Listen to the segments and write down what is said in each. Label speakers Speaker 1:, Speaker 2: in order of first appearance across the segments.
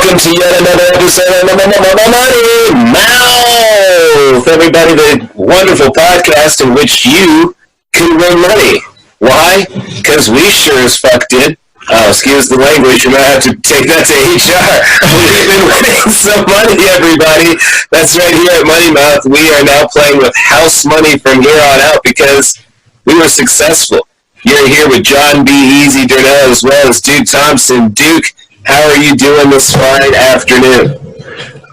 Speaker 1: welcome to yet another episode of Money Mouth. Everybody, the wonderful podcast in which you can win money. Why? Because we sure as fuck did. Excuse the language, you might have to take that to HR. We've been winning some money, everybody. That's right, here at Money Mouth. We are now playing with house money from here on out because we were successful. You're here with John B. Easy Durnell as well as Duke Thompson. Duke, how are you doing this fine afternoon?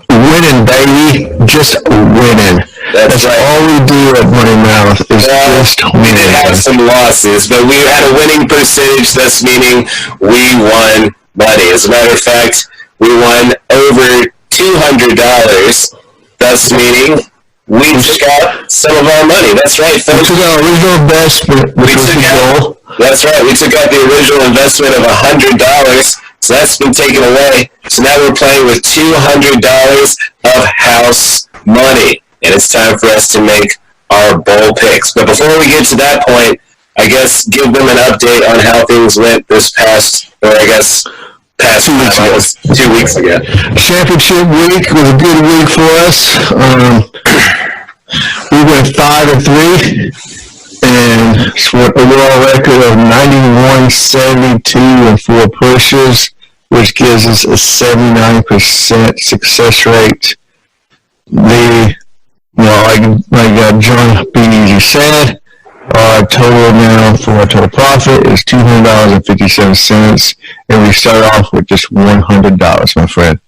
Speaker 2: Winning, baby. Just winning. That's right. All we do at Money Mouth is just winning.
Speaker 1: We did have some losses, but we had a winning percentage, thus meaning we won money. As a matter of fact, we won over $200, thus meaning we took out some of our money. That's right, folks.
Speaker 2: We took our original investment, which was the goal.
Speaker 1: That's right. We took out the original investment of $100. So that's been taken away. So now we're playing with $200 of house money. And it's time for us to make our bowl picks. But before we get to that point, I guess give them an update on how things went this past 2 weeks ago.
Speaker 2: Championship week was a good week for us. We went 5-3 and scored an overall record of 91, 72, and 4 pushes, which gives us a 79% success rate. Like John B. Easy said, our total now for our total profit is $200.57, and we start off with just $100, my friend.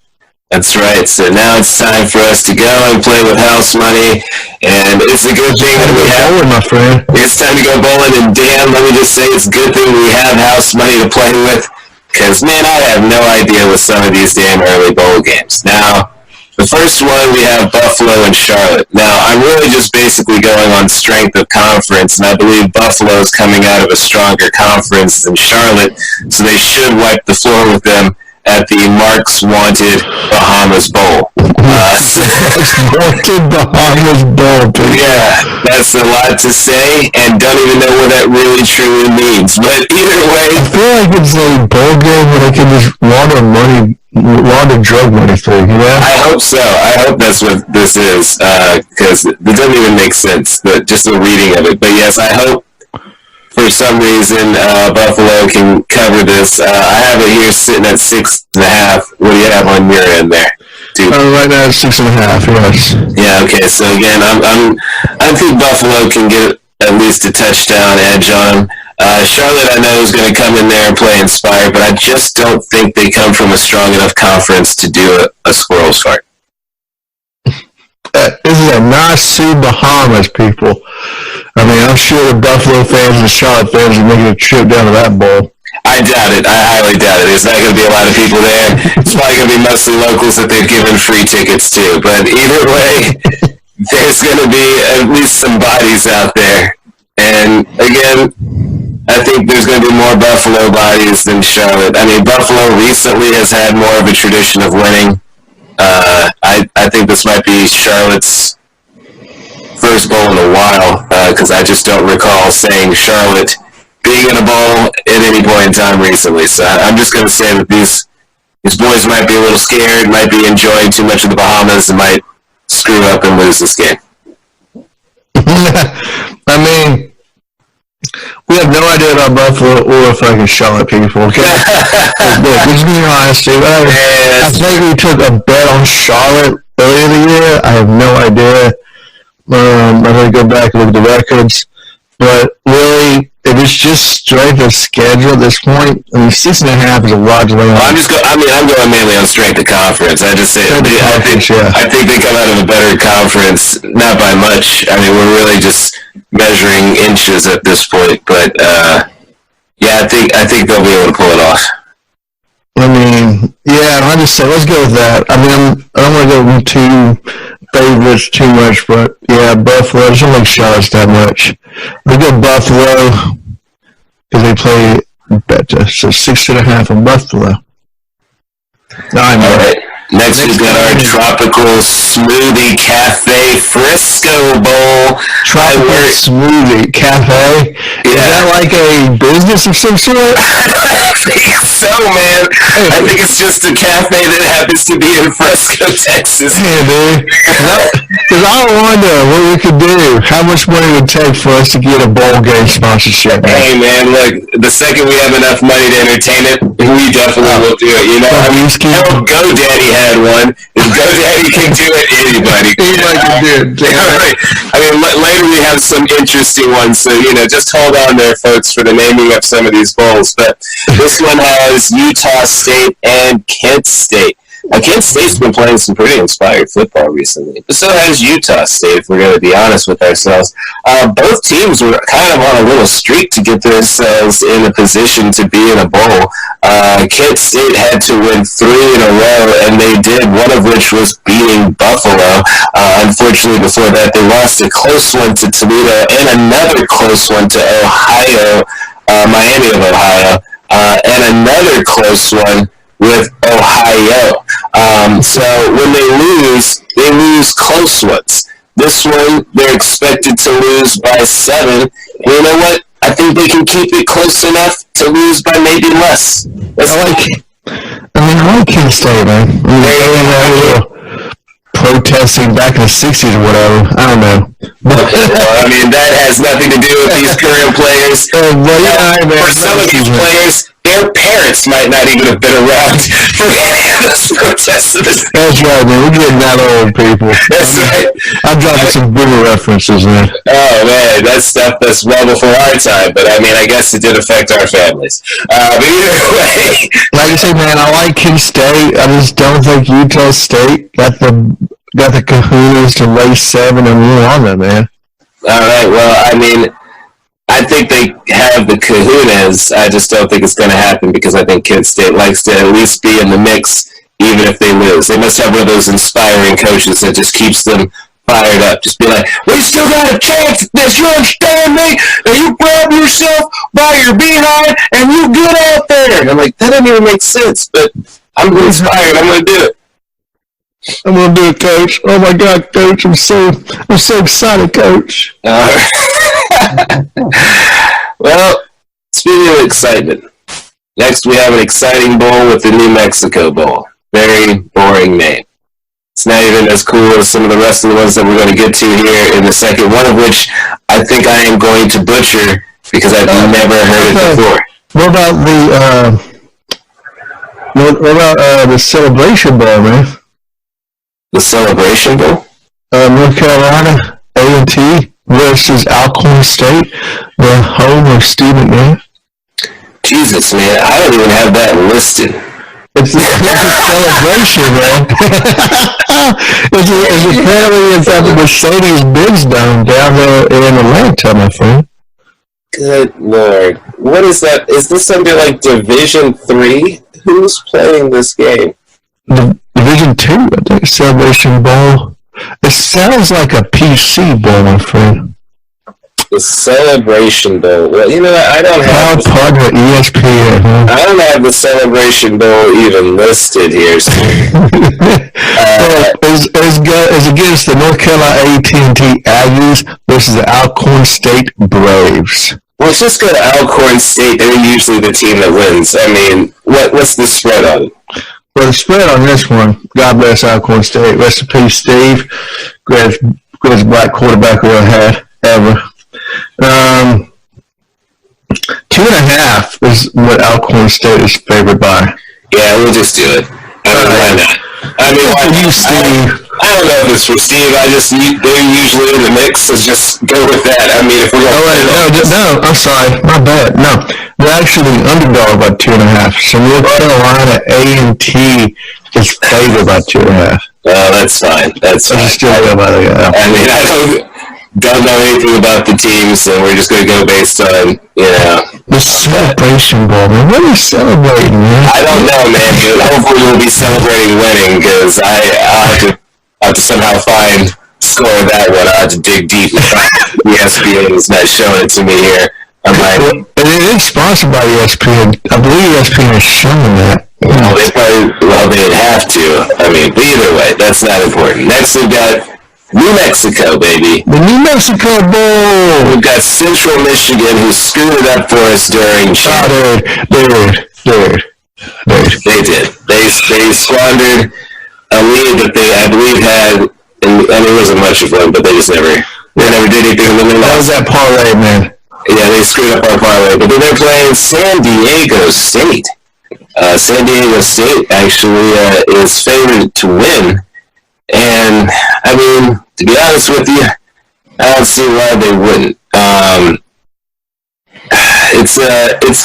Speaker 1: That's right. So now it's time for us to go and play with house money, and it's a good thing that we have.
Speaker 2: Bowling, my friend.
Speaker 1: It's time to go bowling, and damn, let me just say, it's a good thing we have house money to play with, because man, I have no idea with some of these damn early bowl games. Now, the first one we have Buffalo and Charlotte. Now, I'm really just basically going on strength of conference, and I believe Buffalo is coming out of a stronger conference than Charlotte, so they should wipe the floor with them at the Mark's Wanted Bahamas Bowl.
Speaker 2: Wanted Bahamas Bowl, dude.
Speaker 1: Yeah, that's a lot to say, and don't even know what that really truly means. But either way,
Speaker 2: I feel like it's a bowl game where they can just launder drug money through, you know?
Speaker 1: I hope so. I hope that's what this is, because it doesn't even make sense, but just the reading of it. But yes, I hope for some reason, Buffalo can cover this. I have it here sitting at 6.5. What do you have on your end there, dude?
Speaker 2: Right now it's 6.5. Yes.
Speaker 1: Yeah. Okay. So again, I think Buffalo can get at least a touchdown edge on them. Charlotte, I know, is going to come in there and play inspired, but I just don't think they come from a strong enough conference to do a squirrel's fart.
Speaker 2: This is a Nassau Bahamas, people. I mean, I'm sure the Buffalo fans and the Charlotte fans are making a trip down to that bowl.
Speaker 1: I doubt it. I highly doubt it. There's not going to be a lot of people there. It's probably going to be mostly locals that they've given free tickets to. But either way, there's going to be at least some bodies out there. And again, I think there's going to be more Buffalo bodies than Charlotte. I mean, Buffalo recently has had more of a tradition of winning. I think this might be Charlotte's first bowl in a while, because I just don't recall saying Charlotte being in a bowl at any point in time recently. So I'm just going to say that these boys might be a little scared, might be enjoying too much of the Bahamas, and might screw up and lose this game.
Speaker 2: I mean, we have no idea about Buffalo or fucking Charlotte people, okay? Look, just being honest, dude. I think we took a bet on Charlotte earlier in the year. I have no idea. I'm going to go back and look at the records. But really, if it's just strength of schedule at this point, I mean, 6.5 is a lot to lay on.
Speaker 1: I'm going mainly on strength of conference. I just say, I think they come out of a better conference, not by much. I mean, we're really just measuring inches at this point. But, yeah, I think they'll be able to pull it off.
Speaker 2: I mean, yeah, I just say, let's go with that. I mean, I don't want to go with two favorites too much, but yeah, Buffalo, I just don't like Charlotte that much. We go Buffalo because they play better. So 6.5 on Buffalo.
Speaker 1: All right. Next, we've got our Tropical Smoothie Cafe Frisco Bowl.
Speaker 2: Tropical Smoothie Cafe?
Speaker 1: Yeah.
Speaker 2: Is that like a business of some sort?
Speaker 1: I think so, man. I think it's just a cafe that happens to be in Fresco, Texas.
Speaker 2: Yeah, dude. Because I wonder what we could do. How much money it would take for us to get a bowl game sponsorship, man.
Speaker 1: Hey, man, look, the second we have enough money to entertain it, we definitely will do it. You know, I mean, GoDaddy had one. If GoDaddy can do it, anybody can.
Speaker 2: Anybody can do it.
Speaker 1: Right. I mean, later we have some interesting ones, so, you know, just hold on there, folks, for the naming of some of these bowls. But this one has Utah State and Kent State. Now, Kent State's been playing some pretty inspired football recently, but so has Utah State, if we're going to be honest with ourselves. Both teams were kind of on a little streak to get themselves in a position to be in a bowl. Kent State had to win 3 in a row, and they did, one of which was beating Buffalo. Unfortunately, before that, they lost a close one to Toledo and another close one to Ohio, Miami of Ohio, and another close one with Ohio. So when they lose close ones. This one, they're expected to lose by 7. And you know what? I think they can keep it close enough to lose by maybe less.
Speaker 2: I like Kent State, man. They were protesting back in the 60s or whatever. I don't know.
Speaker 1: Well, I mean, that has nothing to do with these current players. For some of these players, their parents might not even have been around for any of those protests.
Speaker 2: That's right, man. We're getting that old, people.
Speaker 1: That's right.
Speaker 2: I'm dropping some boomer references, man.
Speaker 1: Oh, man, that's stuff that's well before our time, but I mean, I guess it did affect our families. But either way.
Speaker 2: Like I say, man, I like Kent State. I just don't think Utah State got the kahunas to lay 7 and move on them, man.
Speaker 1: All right, well, I mean, I think they have the kahunas. I just don't think it's going to happen because I think Kent State likes to at least be in the mix, even if they lose. They must have one of those inspiring coaches that just keeps them fired up. Just be like, we still got a chance at this. You understand me? And you grab yourself by your behind and you get out there. And I'm like, that doesn't even make sense, but I'm inspired. I'm going to do it.
Speaker 2: I'm gonna do it, Coach. Oh my God, Coach! I'm so excited, Coach.
Speaker 1: Well, speaking of excitement, next we have an exciting bowl with the New Mexico Bowl. Very boring name. It's not even as cool as some of the rest of the ones that we're going to get to here in a second. One of which I think I am going to butcher because I've never heard it before.
Speaker 2: What about the Celebration Bowl, man?
Speaker 1: The Celebration Bowl?
Speaker 2: North Carolina A&T versus Alcorn State, the home of Steve McNair.
Speaker 1: Jesus, man, I don't even have that listed.
Speaker 2: It's a celebration, man. It's at the Mercedes-Benz Dome down there in Atlanta, my friend.
Speaker 1: Good Lord. What is that? Is this something like Division 3? Who's playing this game?
Speaker 2: Division 2, I think, Celebration Bowl. It sounds like a PC bowl, my friend.
Speaker 1: The Celebration Bowl. Well, you know, I don't have...
Speaker 2: Proud partner ESPN, huh?
Speaker 1: I don't have the Celebration Bowl even listed here. So.
Speaker 2: It's against the North Carolina AT&T Aggies versus the Alcorn State Braves.
Speaker 1: Well, let's just go to Alcorn State. They're usually the team that wins. I mean, what's the spread on it?
Speaker 2: Well, the spread on this one, God bless Alcorn State. Rest in peace, Steve. Greatest black quarterback we ever had, ever. 2.5 is what Alcorn State is favored by.
Speaker 1: Yeah, we'll just do it. I mean, why not? I mean, why
Speaker 2: you, Steve?
Speaker 1: I don't know if it's for Steve. They're usually in the mix, so just go with that. I mean, if we're going
Speaker 2: no, I'm sorry. My bad. No, they're actually underdog by 2.5. So North Carolina A&T is favored by 2.5.
Speaker 1: Oh, that's fine. That's fine.
Speaker 2: I
Speaker 1: mean, I don't know anything about the team, so we're just going to go based on, you know.
Speaker 2: The Celebration Bowl, man. What are you celebrating, man?
Speaker 1: I don't know, man, but hopefully we'll be celebrating winning, because I'll have to somehow score that one. I'll have to dig deep and find ESPN is not showing it to me here.
Speaker 2: It is sponsored by ESPN. I believe ESPN is showing that.
Speaker 1: Well, they'd have to. I mean, but either way, that's not important. Next, we've got New Mexico, baby.
Speaker 2: The New Mexico Bowl.
Speaker 1: We've got Central Michigan, who screwed it up for us during...
Speaker 2: Dude.
Speaker 1: They did. They squandered a lead that they, I believe, had, and it wasn't much of one, but they never did anything. And then
Speaker 2: that was that parlay, man.
Speaker 1: Yeah, they screwed up our parlay. But then they're playing San Diego State. San Diego State actually is favored to win. And, I mean, to be honest with you, I don't see why they wouldn't. It's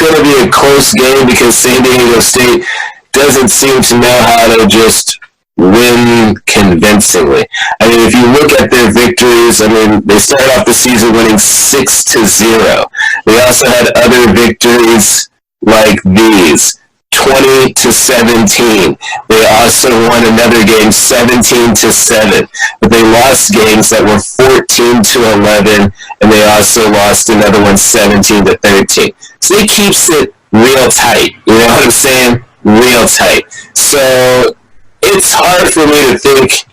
Speaker 1: going to be a close game because San Diego State doesn't seem to know how to just win convincingly. I mean, if you look at their victories, I mean, they started off the season winning 6-0. They also had other victories like these. 20-17. They also won another game 17-7, but they lost games that were 14-11, and they also lost another one 17-13. So it keeps it real tight. You know what I'm saying? Real tight. So it's hard for me to think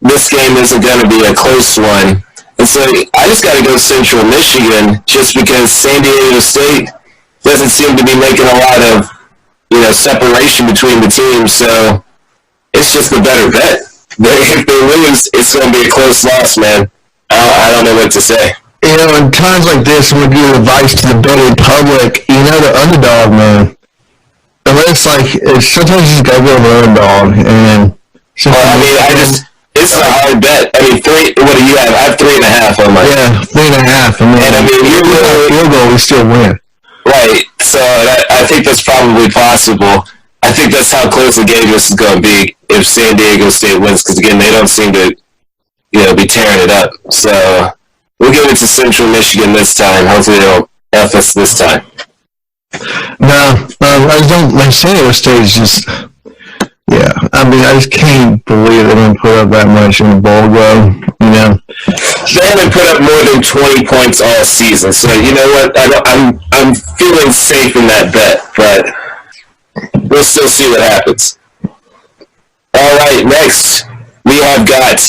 Speaker 1: this game isn't going to be a close one. And so I just got to go Central Michigan just because San Diego State doesn't seem to be making a lot of separation between the teams, so it's just a better bet. If they lose, it's going to be a close loss, man. I don't know what to say.
Speaker 2: In times like this, when we give advice to the betting public, the underdog, man. Unless, sometimes you just got to go with the underdog. And
Speaker 1: it's a hard bet. I mean, what do you have? I have 3.5 on my.
Speaker 2: Yeah, 3.5. And
Speaker 1: I mean, you're really
Speaker 2: field goal, we still win.
Speaker 1: Right, so I think that's probably possible. I think that's how close the game is going to be if San Diego State wins, because again, they don't seem to, be tearing it up. So we'll give it to Central Michigan this time. Hopefully they'll F us this time.
Speaker 2: No, I just don't. San Diego State is just, yeah. I mean, I just can't believe they didn't put up that much in the bowl game.
Speaker 1: They haven't put up more than 20 points all season, so you know what? I'm feeling safe in that bet, but we'll still see what happens. All right, next we have got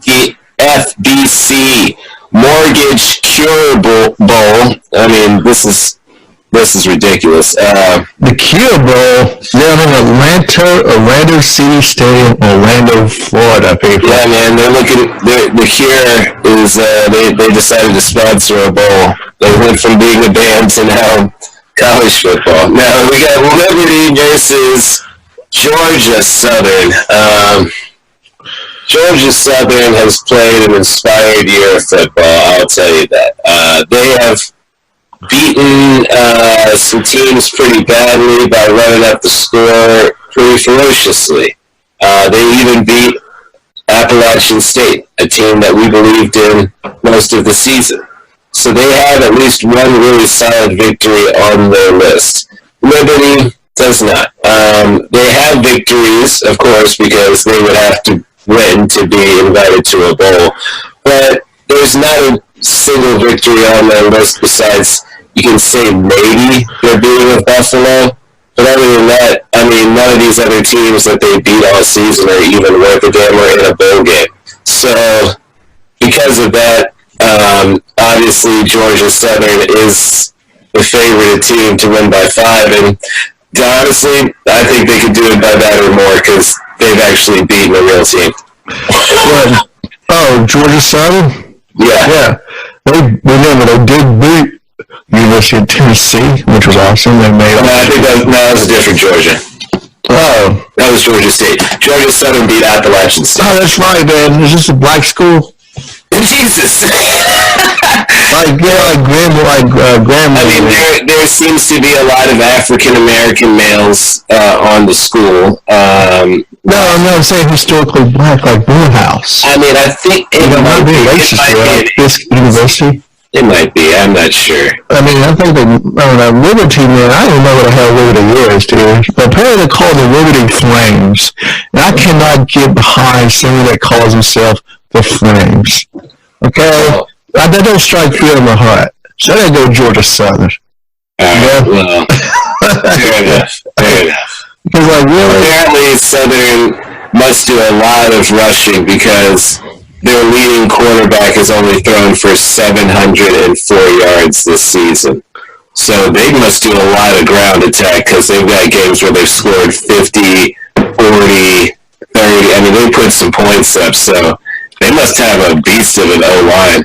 Speaker 1: the FBC Mortgage Cure Bowl. I mean, this is ridiculous.
Speaker 2: The Cure Bowl, they're in Orlando City Stadium, Orlando, Florida, people.
Speaker 1: Yeah, man, the Cure is, they decided to sponsor a bowl. They went from being a band to now college football. Now, we got Liberty versus Georgia Southern. Georgia Southern has played an inspired year of football, I'll tell you that. They have beaten some teams pretty badly by running up the score pretty ferociously. They even beat Appalachian State, a team that we believed in most of the season. So they have at least one really solid victory on their list. Liberty does not. They have victories, of course, because they would have to win to be invited to a bowl. But there's not a single victory on their list besides, you can say maybe they're beating with Buffalo. But other than that, I mean, none of these other teams that they beat all season are even worth a damn or in a bowl game. So because of that, obviously Georgia Southern is the favorite team to win by 5. And honestly, I think they could do it by that or more because they've actually beaten a real team.
Speaker 2: Georgia Southern?
Speaker 1: Yeah.
Speaker 2: They did beat University of Tennessee, which was awesome. They made.
Speaker 1: I think that was a different Georgia.
Speaker 2: Oh,
Speaker 1: that was Georgia State. Georgia Southern beat Appalachian State.
Speaker 2: Oh, that's right, man. Is this a black school?
Speaker 1: Jesus.
Speaker 2: Grandma.
Speaker 1: I mean, there seems to be a lot of African American males on the school.
Speaker 2: No, I'm saying historically black, like Morehouse.
Speaker 1: I mean, I think it
Speaker 2: might be racist at Fisk University.
Speaker 1: It might be. I'm not sure.
Speaker 2: I mean, I think Liberty, man, I don't know what the hell Liberty is, dude. But apparently they call the Liberty Flames. And I cannot get behind someone that calls himself the Flames. Okay? That don't strike fear in my heart. So I gotta go Georgia Southern.
Speaker 1: Well, fair enough.
Speaker 2: Because
Speaker 1: apparently Southern must do a lot of rushing because their leading quarterback has only thrown for 704 yards this season. So they must do a lot of ground attack because they've got games where they've scored 50, 40, 30. I mean, they put some points up, so they must have a beast of an O-line.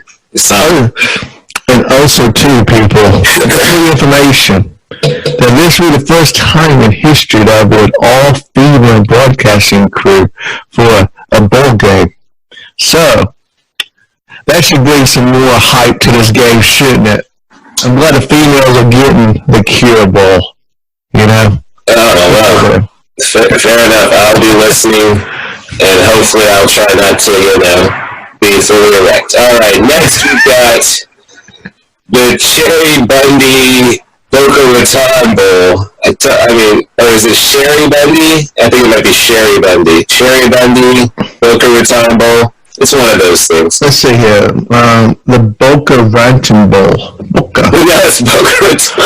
Speaker 2: And also, too, people, the information that this will be the first time in history that I've an all-female broadcasting crew for a bowl game. So, that should bring some more hype to this game, shouldn't it? I'm glad the females are getting the Cure Bowl, you know?
Speaker 1: Oh, well, fair enough. I'll be listening, and hopefully I'll try not to, be fully erect. All right, next we've got the Cherry Bundy Boca Raton Bowl. Or is it Sherry Bundy? I think it might be Sherry Bundy. Cherry Bundy Boca Raton Bowl. It's one of those things.
Speaker 2: Let's see here. The Boca Raton Bowl. Boca.
Speaker 1: Yes, Boca Raton.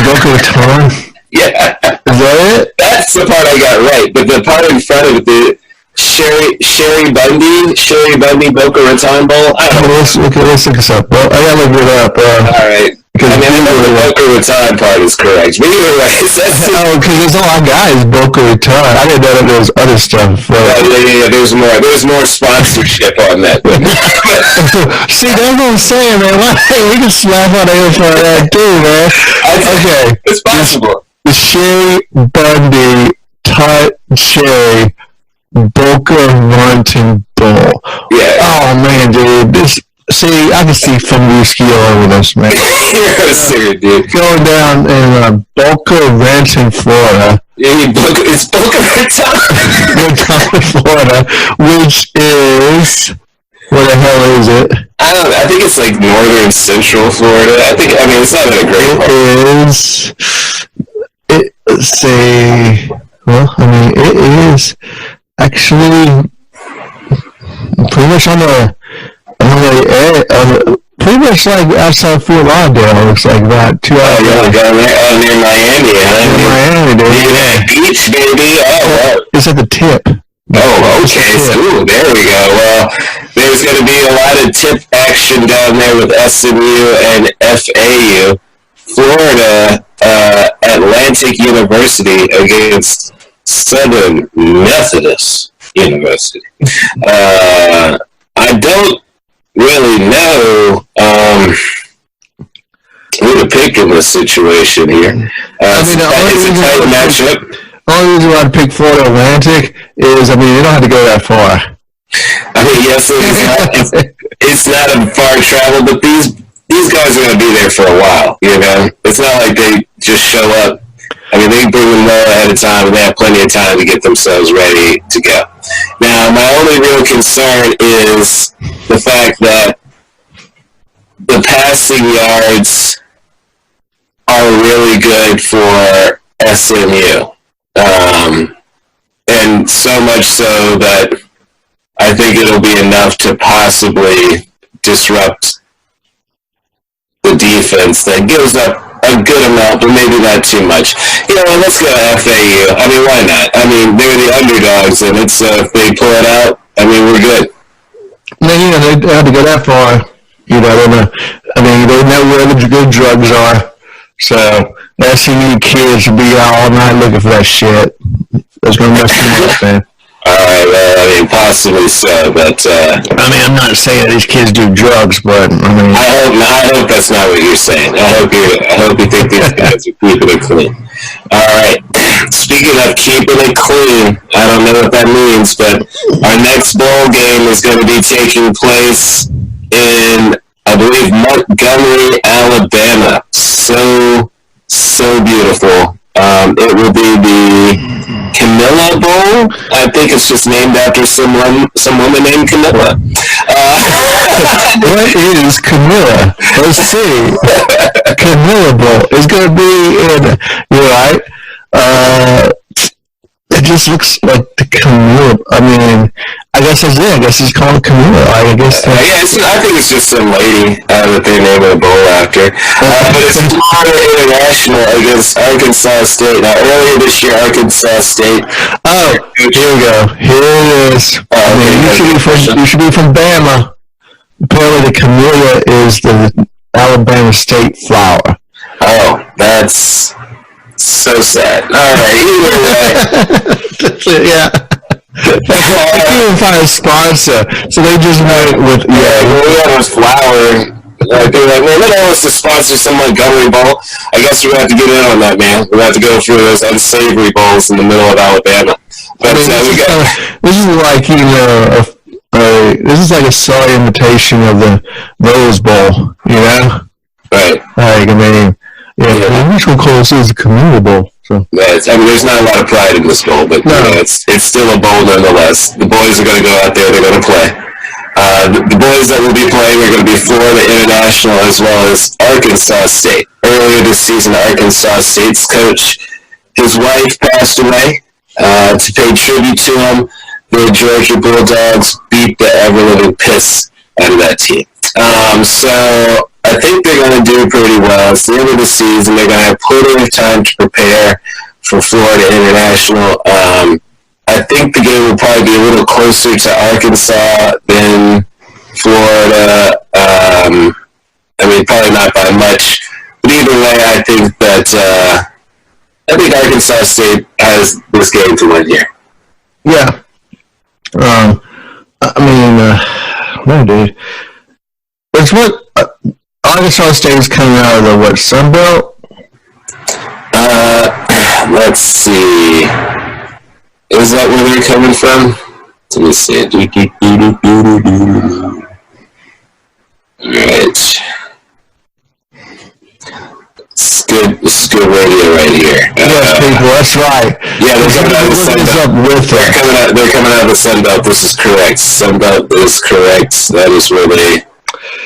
Speaker 2: Boca Raton?
Speaker 1: Yeah.
Speaker 2: Is that it?
Speaker 1: That's the part I got right. But the part in front of it, the Sherry Bundy Boca Raton Bowl. I don't know.
Speaker 2: Let's look this up. Well, I gotta look it up.
Speaker 1: All right. I know the Boca Raton part is correct. But either way,
Speaker 2: because that's all I got is Boca Raton. I didn't know that there was other stuff.
Speaker 1: Yeah, there's more sponsorship on that.
Speaker 2: See, that's what I'm saying, man. We can slap on there for that too, man. Okay.
Speaker 1: It's possible.
Speaker 2: The Sherry Bundy Tut Cherry Boca Raton Bowl.
Speaker 1: Yeah.
Speaker 2: Oh, man, dude. See, I can see Funguski all over this, man.
Speaker 1: You're a serious dude.
Speaker 2: Going down in Boca Raton, Florida.
Speaker 1: It's Boca
Speaker 2: Raton, Florida, which is... Where the hell is it?
Speaker 1: I think it's like northern central Florida. It's not in a great part.
Speaker 2: Let's see... Well, it is actually pretty much on the pretty much like outside Fort Lauderdale. Looks like that 2 hours.
Speaker 1: Near Miami, huh?
Speaker 2: Near Miami, dude.
Speaker 1: Yeah, beach, baby. Oh,
Speaker 2: it's at the tip.
Speaker 1: Oh, okay. Ooh, there we go. Well, there's going to be a lot of tip action down there with SMU and FAU. Florida Atlantic University against Southern Methodist University. I don't really know who to pick in this situation here. It's a tight matchup.
Speaker 2: The only reason why I'd pick Florida Atlantic is, they don't have to go that far.
Speaker 1: Yes, it's not a far travel, but these guys are going to be there for a while, It's not like they just show up. They bring them well ahead of time, and they have plenty of time to get themselves ready to go. Now, my only real concern is the fact that the passing yards are really good for SMU. And so much so that I think it'll be enough to possibly disrupt the defense that gives up a good amount, but maybe not too much. Let's go FAU. Why not? They're the underdogs, and it's if they pull it out, we're good.
Speaker 2: They had to go that far. They know where the good drugs are. So, SMU kids will be out all night looking for that shit. That's going to mess them up, man.
Speaker 1: Alright, well, possibly so, but,
Speaker 2: I'm not saying that these kids do drugs, but,
Speaker 1: I hope that's not what you're saying. I hope you think these guys are keeping it clean. Alright, speaking of keeping it clean, I don't know what that means, but our next bowl game is going to be taking place in, I believe, Montgomery, Alabama. So beautiful. It will be the Camilla Bowl. I think it's just named after some woman named Camilla.
Speaker 2: What is Camilla? Let's see. Camilla Bowl is going to be in. You're right. It just looks like the Camilla. I guess that's it. I guess it's called Camilla. I guess.
Speaker 1: I think it's just some lady that they named the bowl after. But it's Florida International against Arkansas State. Now, earlier this year, Arkansas State.
Speaker 2: Oh, here we go. Here it is. You should be from Bama. Apparently, the Camilla is the Alabama State flower.
Speaker 1: Oh, that's so sad. All right, either way.
Speaker 2: That's it, yeah. They couldn't even find a sponsor, so they just went with,
Speaker 1: Well, we have a flower. They're like, well, let us to sponsor some Montgomery Bowl. I guess we're going to have to get in on that, man. We're going to have to go through those unsavory bowls in the middle of Alabama. But
Speaker 2: this is like, this is like a silent imitation of the Rose Bowl,
Speaker 1: Right.
Speaker 2: Like, which one calls is the Community Bowl? So.
Speaker 1: There's not a lot of pride in this bowl, but it's still a bowl nonetheless. The boys are going to go out there. They're going to play. The boys that will be playing are going to be Florida International as well as Arkansas State. Earlier this season, Arkansas State's coach, his wife passed away. To pay tribute to him, the Georgia Bulldogs beat the ever-living piss out of that team. So I think they're going to do pretty well. It's the end of the season. They're going to have plenty of time to prepare for Florida International. I think the game will probably be a little closer to Arkansas than Florida. Probably not by much. But either way, I think Arkansas State has this game to win here.
Speaker 2: Yeah. No, dude. It's what Arkansas State is coming out of the Sun Belt?
Speaker 1: Let's see. Is that where they're coming from? Let me see. Alright. It's good radio right here.
Speaker 2: Yes, people, that's right.
Speaker 1: Yeah, they're coming out of the Sun Belt. They're coming out of the Sun Belt. This is correct. Sun Belt is correct. That is where they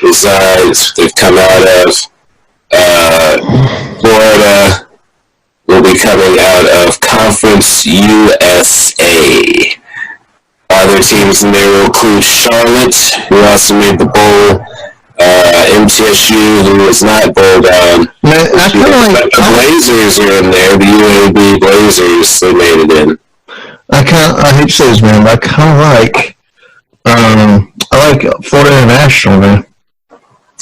Speaker 1: reside. They've come out of. Florida will be coming out of Conference USA. Other teams in there will include Charlotte, who also made the bowl. MTSU, who was not bowled on. The Blazers are in there. The UAB Blazers, they made it in.
Speaker 2: I hate to say this, man, but I like Florida International, man.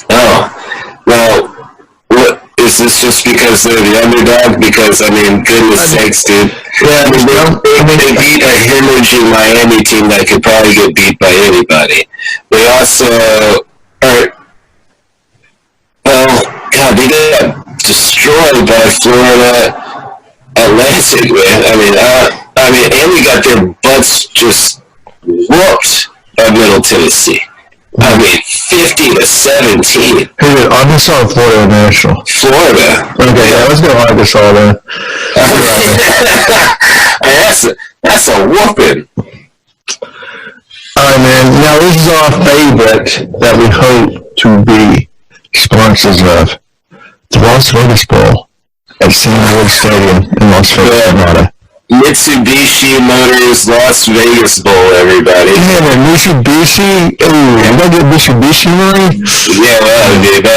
Speaker 1: Oh, well, what is this just because they're the underdog? Because goodness sakes, dude.
Speaker 2: Yeah,
Speaker 1: they beat a hemorrhaging Miami team that could probably get beat by anybody. They also are. Well, God, they got destroyed by Florida Atlantic, man. And we got their butts just whooped by Middle Tennessee. 50-17.
Speaker 2: Who did Arkansas or Florida National?
Speaker 1: Florida.
Speaker 2: Okay, yeah, let's go Arkansas then.
Speaker 1: That's a whooping.
Speaker 2: Alright, man. Now, this is our favorite that we hope to be sponsors of. The Las Vegas Bowl at Samuel Stadium in Las Vegas, Nevada.
Speaker 1: Mitsubishi Motors Las Vegas Bowl, everybody.
Speaker 2: Yeah, man, Mitsubishi. Ooh, you gotta get Mitsubishi money?
Speaker 1: Yeah, well, dude,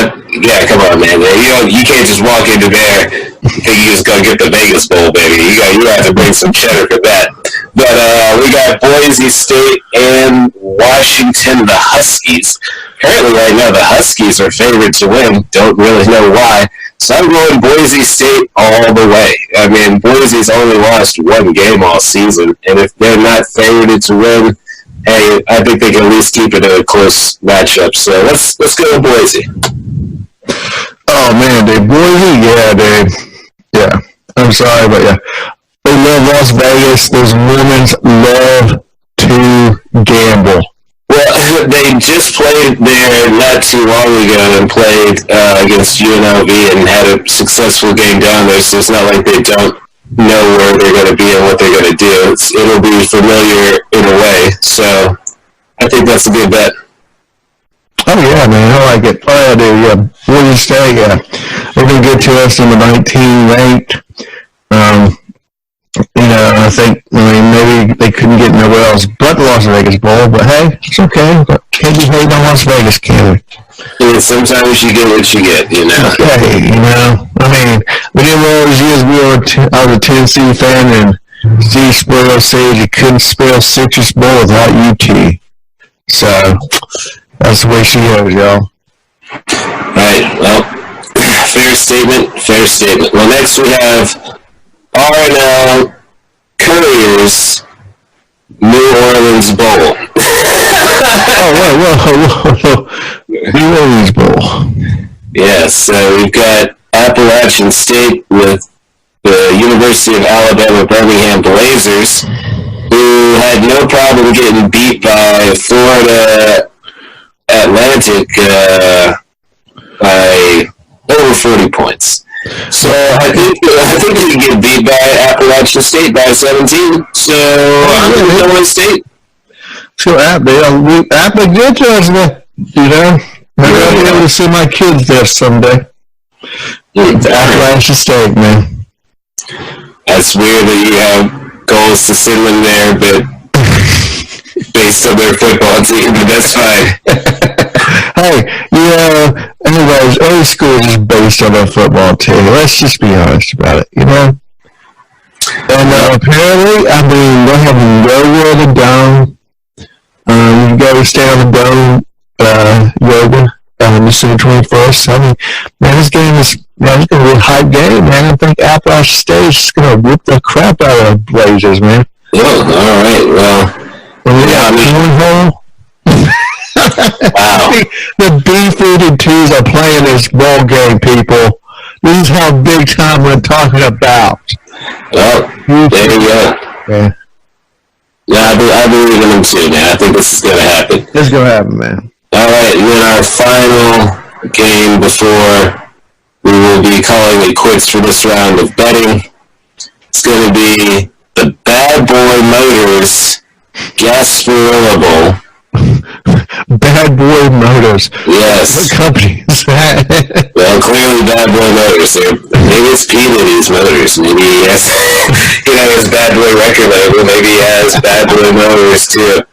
Speaker 1: come on, man. You can't just walk into there and think you just gonna get the Vegas Bowl, baby. You have to bring some cheddar for that. But we got Boise State and Washington, the Huskies. Apparently, right now, the Huskies are favored to win. Don't really know why. So I'm going Boise State all the way. Boise's only lost one game all season, and if they're not favored to win, hey, I think they can at least keep it a close matchup. So let's go with Boise.
Speaker 2: Oh man, dude, Boise, yeah, dude, yeah. I'm sorry, but yeah, they love Las Vegas. Those women love to gamble.
Speaker 1: Well, they just played there not too long ago and played against UNLV and had a successful game down there, so it's not like they don't know where they're going to be and what they're going to do. It'll be familiar in a way, so I think that's a good bet.
Speaker 2: Oh, yeah, man, I like it. Oh, yeah, dude, yeah. Boise State, yeah. They're going to get to us in the 19 ranked. I think, maybe they couldn't get nowhere else but the Las Vegas Bowl, but hey, it's okay. But can't be hating on Las Vegas, can we?
Speaker 1: Yeah, sometimes you get what you get,
Speaker 2: Okay, we didn't always use, I was a Tennessee fan, and Steve Spurrier said you couldn't spell Citrus Bowl without UT. So, that's the way she goes, y'all.
Speaker 1: Right, well, Fair statement. Fair statement. Well, next we have RNL Courier's New Orleans Bowl.
Speaker 2: Whoa. New Orleans Bowl.
Speaker 1: Yes, so we've got Appalachian State with the University of Alabama Birmingham Blazers, who had no problem getting beat by Florida Atlantic by over 40 points. So I think they can get beat by Appalachian State by 17. So I'm going to go with State.
Speaker 2: So App good to us, man. You know, maybe I'll be able to see my kids there someday. Appalachian State, man.
Speaker 1: That's weird that you have goals to send them there, but based on their football team, but that's fine.
Speaker 2: Hey, anyways, every school is based on their football team. Let's just be honest about it, you know? And apparently, I mean, they have nowhere to dome. You got to stay on the dome yoga December 21st. I mean, man, this game is going to be a hype game, man. I think Appalachian State is going to whip the crap out of the Blazers, man.
Speaker 1: Oh, all right. Well, wow.
Speaker 2: The B-52s are playing this ball game, people. This is how big time we're talking about.
Speaker 1: Well, there you go.
Speaker 2: Yeah.
Speaker 1: Yeah, I believe in them too, man. I think this is going to happen.
Speaker 2: It's going to happen, man.
Speaker 1: All right, and then our final game before we will be calling it quits for this round of betting. It's going to be the Bad Boy Motors Gasparilla Bowl.
Speaker 2: Bad Boy Motors.
Speaker 1: Yes.
Speaker 2: What company is that?
Speaker 1: Well, clearly Bad Boy Motors. Maybe it's P. Diddy's Motors. Maybe he has, his Bad Boy record label. Maybe he has Bad Boy Motors too.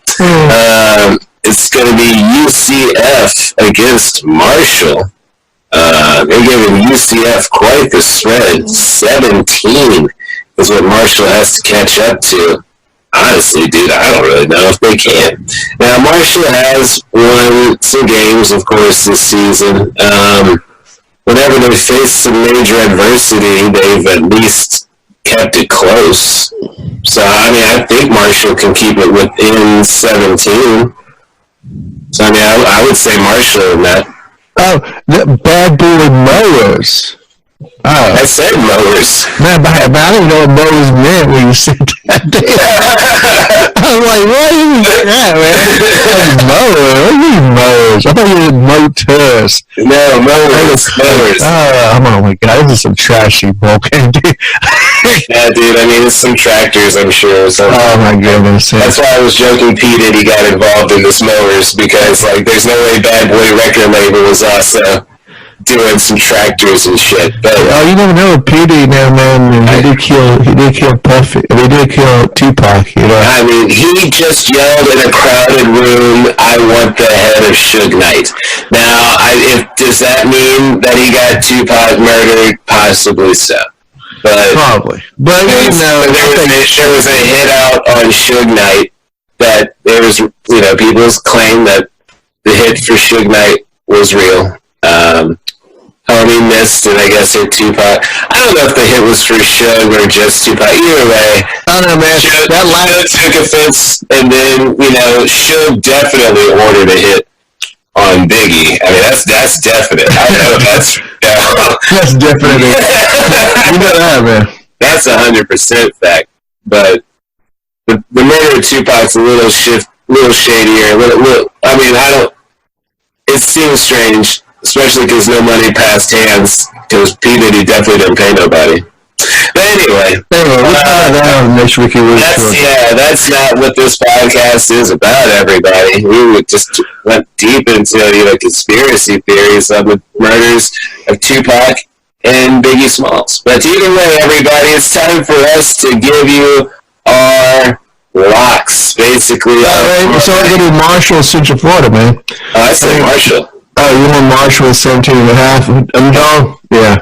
Speaker 1: It's going to be UCF against Marshall. They're giving UCF quite the spread. 17 is what Marshall has to catch up to. Honestly, dude, I don't really know if they can. Now, Marshall has won some games, of course, this season. Whenever they face some major adversity, they've at least kept it close. So, I mean, I think Marshall can keep it within 17. So, I mean, I would say Marshall in that.
Speaker 2: Oh, the Bad Boy Mowers. Oh.
Speaker 1: I said mowers.
Speaker 2: Man, but I didn't know what mowers meant when you said that. I was like, what is that, man? Mowers? What do you mean mowers? I thought you meant motors.
Speaker 1: No, mowers.
Speaker 2: Oh my God, this is some trashy bulking, dude.
Speaker 1: Yeah, dude, I mean, it's some tractors, I'm sure. So
Speaker 2: oh my goodness.
Speaker 1: That's why I was joking P. Diddy got involved in this mowers, because, like, there's no way Bad Boy record label was also doing some tractors and shit. But
Speaker 2: you never know with P. Diddy now, man. He did kill Puffy. He did kill Tupac, you know.
Speaker 1: I mean, he just yelled in a crowded room, "I want the head of Suge Knight." Now, does that mean that he got Tupac murdered? Possibly so. But
Speaker 2: probably. But
Speaker 1: there was a hit out on Suge Knight that there was, people claim that the hit for Suge Knight was real. Homie missed, and I guess hit Tupac. I don't know if the hit was for Suge or just Tupac. Either way,
Speaker 2: I don't know, man.
Speaker 1: Suge took offense, and then Suge definitely ordered a hit on Biggie. I mean, that's definite. I know that's
Speaker 2: that's definite. You know that, man.
Speaker 1: That's 100% fact. But the murder of Tupac's a little shadier. I mean, it seems strange, especially because no money passed hands, because P. Diddy definitely didn't pay nobody. But anyway,
Speaker 2: next week
Speaker 1: that's not what this podcast is about, everybody. We just went deep into conspiracy theories of the murders of Tupac and Biggie Smalls. But either way, everybody, it's time for us to give you our locks, basically.
Speaker 2: So I'm going to do Marshall, Central Florida, man.
Speaker 1: I say Marshall.
Speaker 2: Oh, you want Marshall at 17.5? No? Yeah.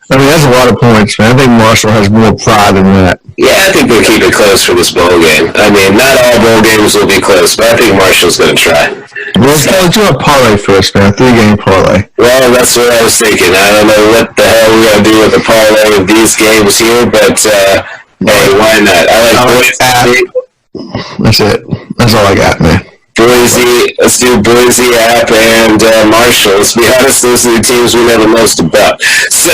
Speaker 2: I mean, that's a lot of points, man. I think Marshall has more pride than that.
Speaker 1: Yeah, I think they'll keep it close for this bowl game. I mean, not all bowl games will be close, but I think Marshall's going to try.
Speaker 2: Let's do a parlay first, man. 3-game parlay.
Speaker 1: Well, that's what I was thinking. I don't know what the hell we're going to do with the parlay of these games here, but hey, why not? I like Boise.
Speaker 2: That's it. That's all I got, man.
Speaker 1: Boise, let's do Boise, App, and Marshall. Let's be honest, those are the teams we know the most about. So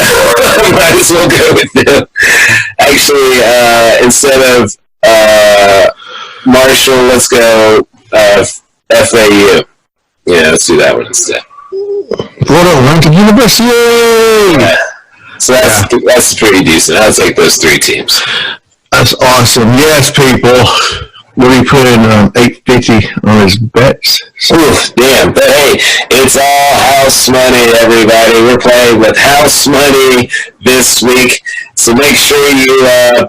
Speaker 1: might as well go with them. Actually, instead of Marshall, let's go FAU. Yeah, let's do that one instead.
Speaker 2: Florida Atlantic University!
Speaker 1: Yeah. So that's pretty decent. I'll take those 3 teams.
Speaker 2: That's awesome. Yes, people. We'll be putting $850 on his bets.
Speaker 1: Oof, damn. But hey, it's all house money, everybody. We're playing with house money this week. So make sure you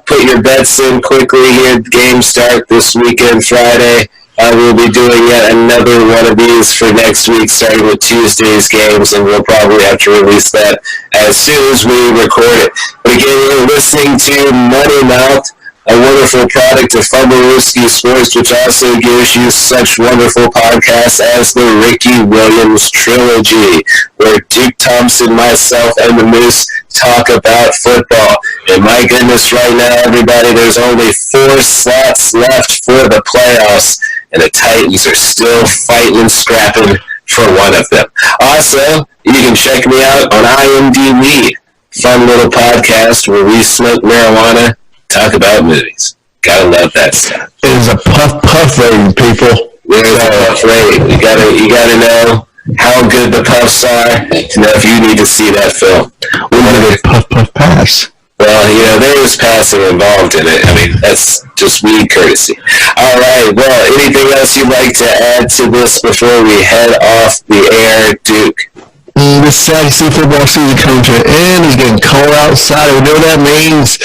Speaker 1: put your bets in quickly here. Games start this weekend, Friday. We'll be doing yet another one of these for next week, starting with Tuesday's games, and we'll probably have to release that as soon as we record it. But again, you're listening to Money Mouth, a wonderful product of Fumblerooski Sports, which also gives you such wonderful podcasts as the Ricky Williams Trilogy, where Duke Thompson, myself, and the Moose talk about football. And my goodness, right now, everybody, there's only 4 slots left for the playoffs, and the Titans are still fighting and scrapping for one of them. Also, you can check me out on IMDb, fun little podcast where we smoke marijuana, talk about movies. Gotta love that stuff.
Speaker 2: It is a puff rating, people.
Speaker 1: There's a puff rating. You gotta know how good the puffs are to know if you need to see that film.
Speaker 2: We did a puff pass.
Speaker 1: Well, there was passing involved in it. I mean, that's just weed courtesy. All right. Well, anything else you'd like to add to this before we head off the air, Duke?
Speaker 2: This sad to see football season coming to an end. It's getting cold outside. We know that means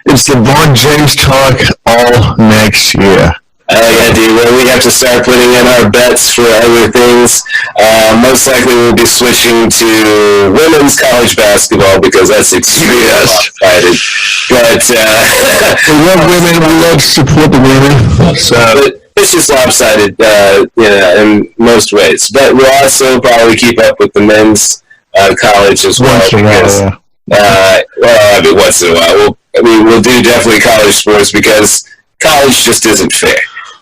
Speaker 2: it's LeBron James talk all next year.
Speaker 1: Yeah, dude. Well, we have to start putting in our bets for other things. Most likely we'll be switching to women's college basketball because that's extremely lopsided. But
Speaker 2: we love women. We love to support the women. So.
Speaker 1: It's just lopsided, in most ways. But we'll also probably keep up with the men's college as well. Once in a while. We'll do definitely college sports because college just isn't fair.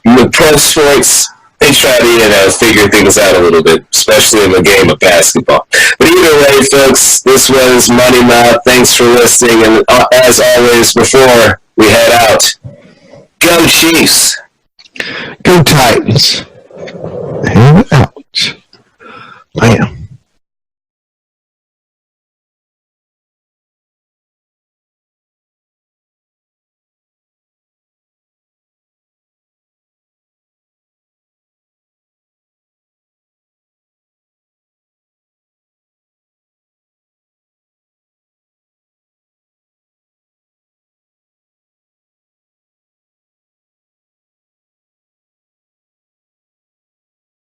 Speaker 1: The pro sports, they try to, figure things out a little bit, especially in the game of basketball. But either way, folks, this was Money Mouth. Thanks for listening. And as always, before we head out, go Chiefs!
Speaker 2: Go Titans. And out. Bam.